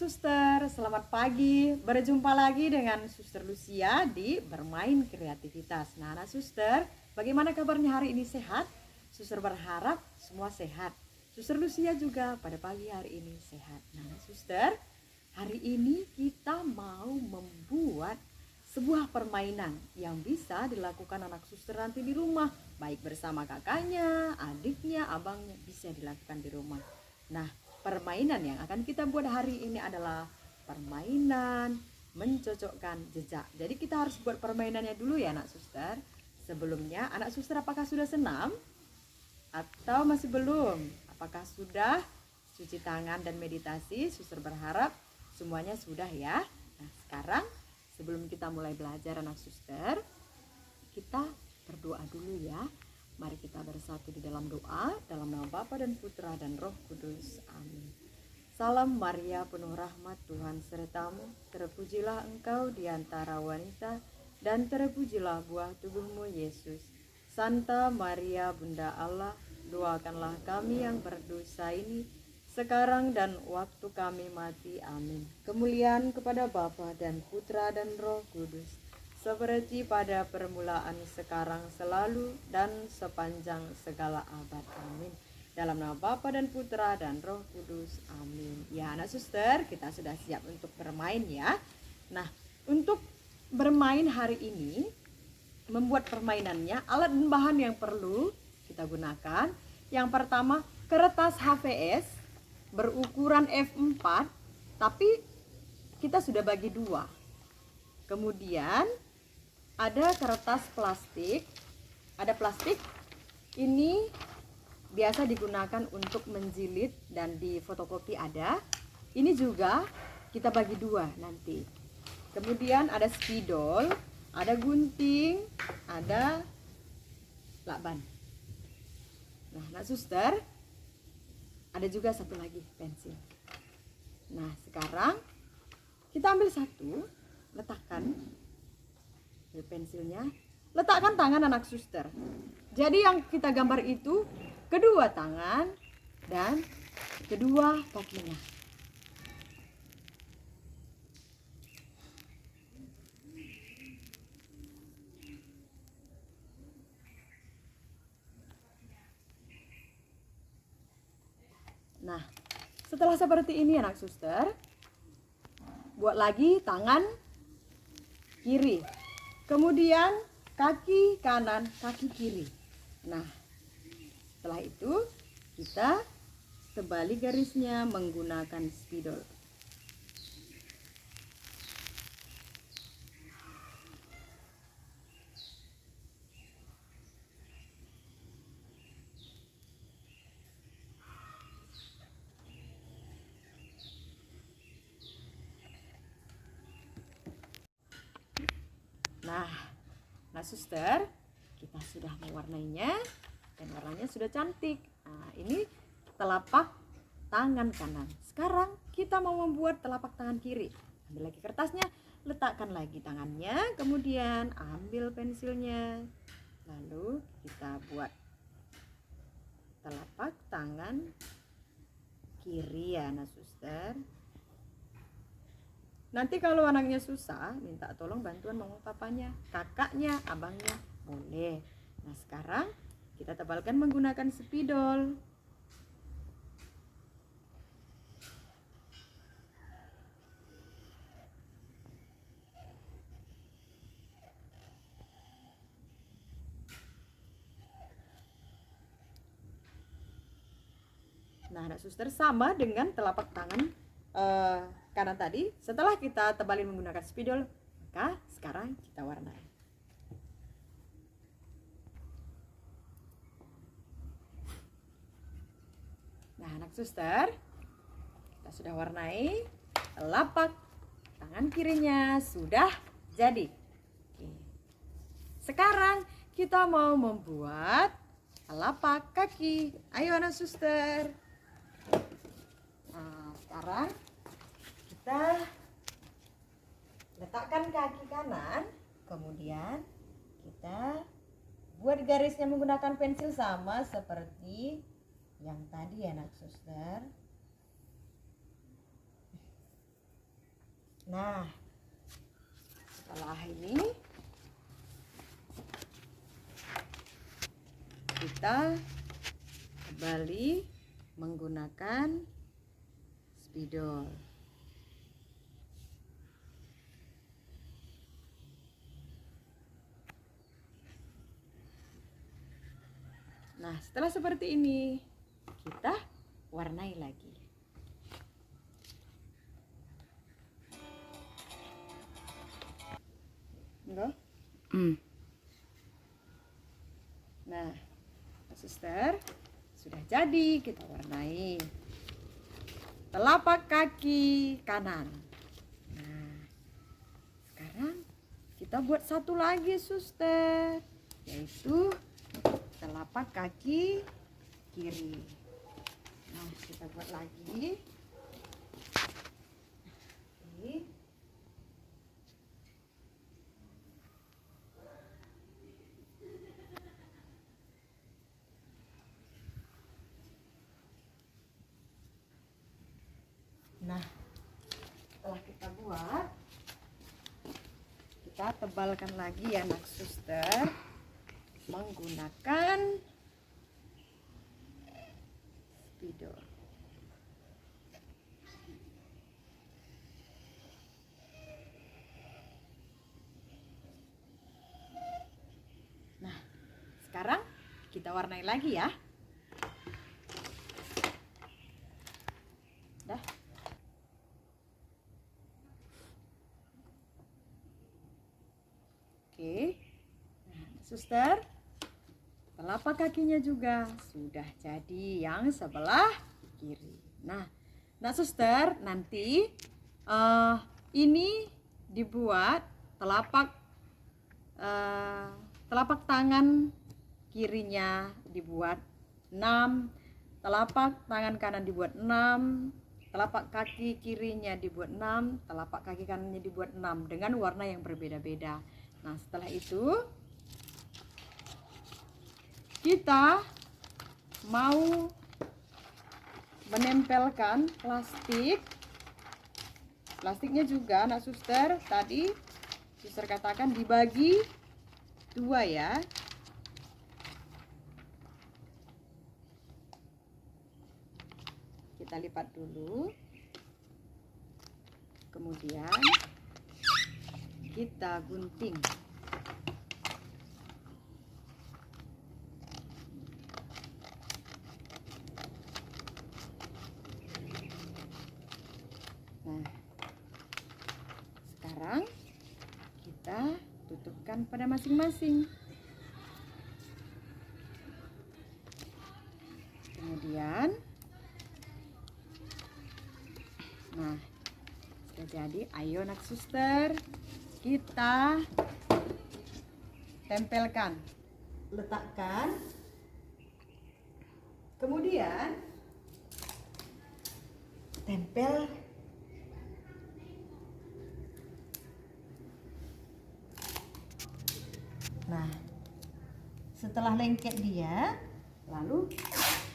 suster, selamat pagi. Berjumpa lagi dengan Suster Lucia di Bermain Kreativitas. Nah, anak suster, bagaimana kabarnya hari ini, sehat? Suster berharap semua sehat. Suster Lucia juga pada pagi hari ini sehat. Nah, anak suster, hari ini kita mau membuat sebuah permainan yang bisa dilakukan anak suster nanti di rumah. Baik bersama kakaknya, adiknya, abangnya, bisa dilakukan di rumah. Nah, permainan yang akan kita buat hari ini adalah permainan mencocokkan jejak. Jadi kita harus buat permainannya dulu ya anak suster. Sebelumnya anak suster apakah sudah senam? Atau masih belum? Apakah sudah cuci tangan dan meditasi? Suster berharap semuanya sudah ya. Nah sekarang sebelum kita mulai belajar anak suster, kita berdoa dulu ya. Mari kita bersatu di dalam doa, dalam nama Bapa dan Putra dan Roh Kudus. Amin. Salam Maria, penuh rahmat, Tuhan sertamu. Terpujilah engkau di antara wanita, dan terpujilah buah tubuhmu, Yesus. Santa Maria, Bunda Allah, doakanlah kami yang berdosa ini, sekarang dan waktu kami mati. Amin. Kemuliaan kepada Bapa dan Putra dan Roh Kudus, seperti pada permulaan, sekarang, selalu, dan sepanjang segala abad. Amin. Dalam nama Bapa dan Putra dan Roh Kudus. Amin. Ya anak suster, kita sudah siap untuk bermain ya. Nah, untuk bermain hari ini, membuat permainannya, alat dan bahan yang perlu kita gunakan. Yang pertama, kertas HVS berukuran F4, tapi kita sudah bagi dua. Kemudian ada kertas plastik, ada plastik ini biasa digunakan untuk menjilid dan di fotokopi ada. Ini juga kita bagi dua nanti. Kemudian ada spidol, ada gunting, ada lakban. Nah, suster, ada juga satu lagi pensil. Nah, sekarang kita ambil satu, letakkan pensilnya, letakkan tangan anak suster. Jadi yang kita gambar itu kedua tangan dan kedua kakinya. Nah, setelah seperti ini anak suster, buat lagi tangan kiri. Kemudian kaki kanan, kaki kiri. Nah, setelah itu kita tebali garisnya menggunakan spidol. Nah suster, kita sudah mewarnainya dan warnanya sudah cantik. Nah, ini telapak tangan kanan. Sekarang kita mau membuat telapak tangan kiri. Ambil lagi kertasnya, letakkan lagi tangannya, kemudian ambil pensilnya. Lalu kita buat telapak tangan kiri ya, nah suster. Nanti kalau anaknya susah, minta tolong bantuan mama papanya, kakaknya, abangnya, boleh. Nah sekarang kita tebalkan menggunakan spidol. Nah anak suster, sama dengan telapak tangan kanan tadi. Setelah kita tebalin menggunakan spidol, maka sekarang kita warnai. Nah anak suster, kita sudah warnai telapak tangan kirinya, sudah jadi. Oke. Sekarang kita mau membuat telapak kaki. Ayo anak suster. Nah sekarang kita letakkan kaki kanan, kemudian kita buat garisnya menggunakan pensil sama seperti yang tadi ya anak suster. Nah, setelah ini kita kembali menggunakan spidol. Nah, setelah seperti ini, kita warnai lagi. Enggak? Nah, suster, sudah jadi, kita warnai. Telapak kaki kanan. Nah, sekarang kita buat satu lagi, suster, yaitu telapak kaki kiri. Nah, kita buat lagi. Oke. Nah, setelah kita buat, kita tebalkan lagi ya, anak suster, menggunakan spidol. Nah, sekarang kita warnai lagi ya. Dah. Oke. Nah, suster, telapak kakinya juga sudah jadi yang sebelah kiri. Nah, suster, nanti ini dibuat telapak tangan kirinya dibuat 6, telapak tangan kanan dibuat 6, telapak kaki kirinya dibuat 6, telapak kaki kanannya dibuat 6 dengan warna yang berbeda-beda. Nah, setelah itu kita mau menempelkan plastiknya juga, anak suster, tadi suster katakan dibagi 2 ya. Kita lipat dulu, kemudian kita gunting. Nah, sekarang kita tutupkan pada masing-masing. Kemudian, nah, sudah jadi. Ayo anak suster, kita tempelkan, letakkan, kemudian tempel. Nah, setelah lengket dia, lalu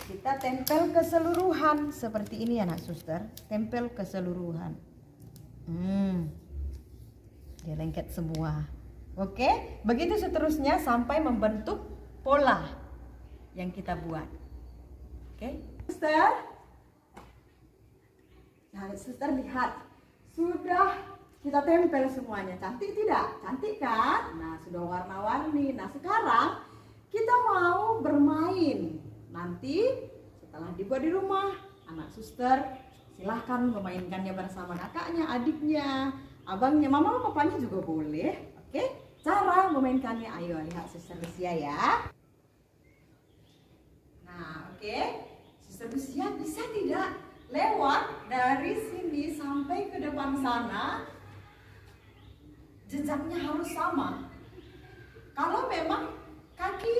kita tempel keseluruhan seperti ini anak suster, tempel keseluruhan. Dia lengket semua. Oke, begitu seterusnya sampai membentuk pola yang kita buat. Oke, suster. Nah, suster lihat, sudah kita tempel semuanya. Cantik tidak? Cantik kan? Nah, sudah warna-warni. Nah, sekarang kita mau bermain. Nanti setelah dibuat di rumah, anak suster silahkan memainkannya bersama kakaknya, adiknya, abangnya, mama, papanya juga boleh. Oke, cara memainkannya, ayo lihat suster Lucia ya. Nah, oke, suster Lucia bisa tidak lewat dari sini sampai ke depan sana? Jejaknya harus sama. Kalau memang kaki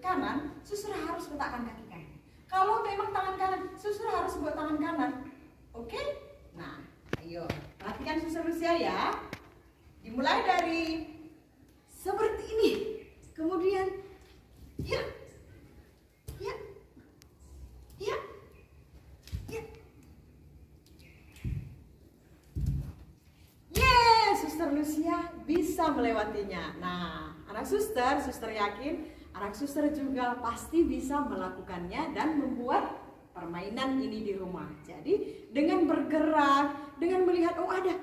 kanan, suster harus letakkan kaki kanan. Kalau memang tangan kanan, suster harus buat tangan kanan. Oke? Nah, ayo perhatikan suster Lucia ya. Dimulai dari seperti ini. Kemudian, ya, ya, ya, ya, suster Lucia bisa melewatinya. Nah, anak suster yakin anak suster juga pasti bisa melakukannya dan membuat permainan ini di rumah. Jadi dengan bergerak, dengan melihat ada,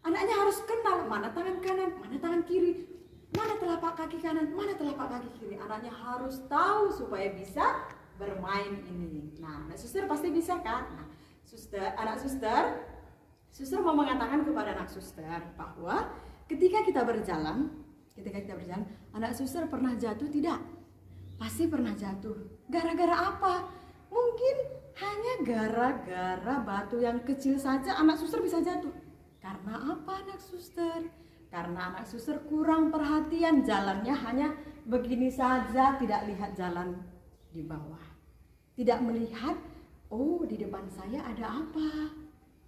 anaknya harus kenal mana tangan kanan, mana tangan kiri, mana telapak kaki kanan, mana telapak kaki kiri. Anaknya harus tahu supaya bisa bermain ini. Nah, anak suster pasti bisa kan? Nah, suster mau mengatakan kepada anak suster bahwa ketika kita berjalan, anak suster pernah jatuh tidak? Pasti pernah jatuh. Gara-gara apa? Mungkin hanya gara-gara batu yang kecil saja anak suster bisa jatuh. Karena apa anak suster? Karena anak suster kurang perhatian, jalannya hanya begini saja, tidak lihat jalan di bawah. Tidak melihat, di depan saya ada apa.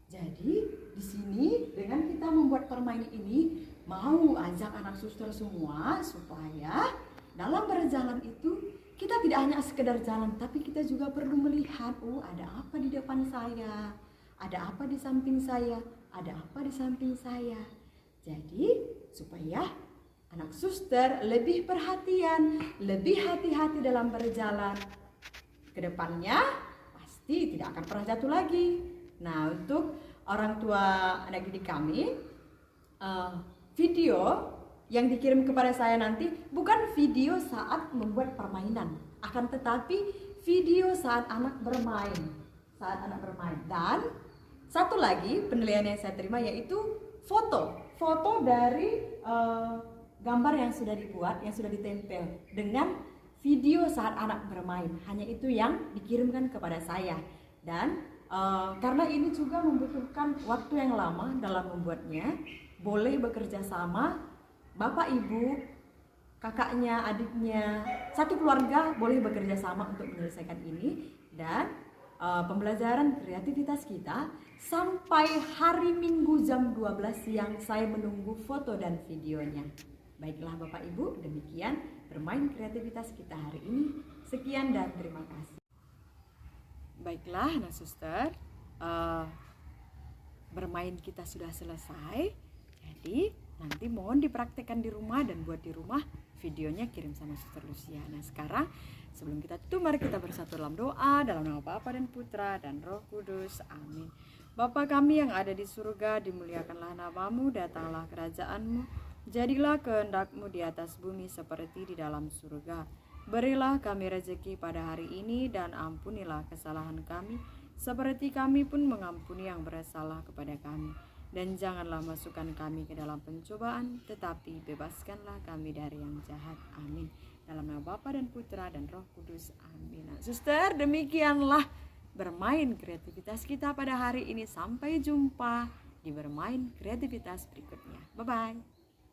Jadi di sini dengan kita membuat permainan ini mau ajak anak suster semua supaya dalam berjalan itu kita tidak hanya sekedar jalan, tapi kita juga perlu melihat, ada apa di depan saya, ada apa di samping saya, ada apa di samping saya. Jadi supaya anak suster lebih perhatian, lebih hati-hati dalam berjalan, kedepannya pasti tidak akan pernah jatuh lagi. Nah, untuk orang tua anak didik kami, video yang dikirim kepada saya nanti bukan video saat membuat permainan, akan tetapi video saat anak bermain. Dan satu lagi penilaian yang saya terima yaitu foto dari gambar yang sudah dibuat, yang sudah ditempel dengan video saat anak bermain. Hanya itu yang dikirimkan kepada saya. Dan karena ini juga membutuhkan waktu yang lama dalam membuatnya, boleh bekerja sama bapak ibu, kakaknya, adiknya, satu keluarga boleh bekerja sama untuk menyelesaikan ini. Dan pembelajaran kreativitas kita sampai hari Minggu jam 12 siang saya menunggu foto dan videonya. Baiklah Bapak Ibu, demikian bermain kreativitas kita hari ini. Sekian dan terima kasih. Baiklah anak suster, bermain kita sudah selesai. Jadi nanti mohon dipraktekkan di rumah dan buat di rumah videonya kirim sama Suster Lucia. Nah sekarang sebelum kita tutup, mari kita bersatu dalam doa dalam nama Bapa dan Putra dan Roh Kudus. Amin. Bapa kami yang ada di surga, dimuliakanlah namamu, datanglah kerajaanmu, jadilah kehendak-mu di atas bumi seperti di dalam surga. Berilah kami rezeki pada hari ini dan ampunilah kesalahan kami seperti kami pun mengampuni yang bersalah kepada kami. Dan janganlah masukkan kami ke dalam pencobaan, tetapi bebaskanlah kami dari yang jahat. Amin. Dalam nama Bapa dan Putra dan Roh Kudus. Amin. Nah, suster, demikianlah bermain kreativitas kita pada hari ini. Sampai jumpa di bermain kreativitas berikutnya. Bye-bye.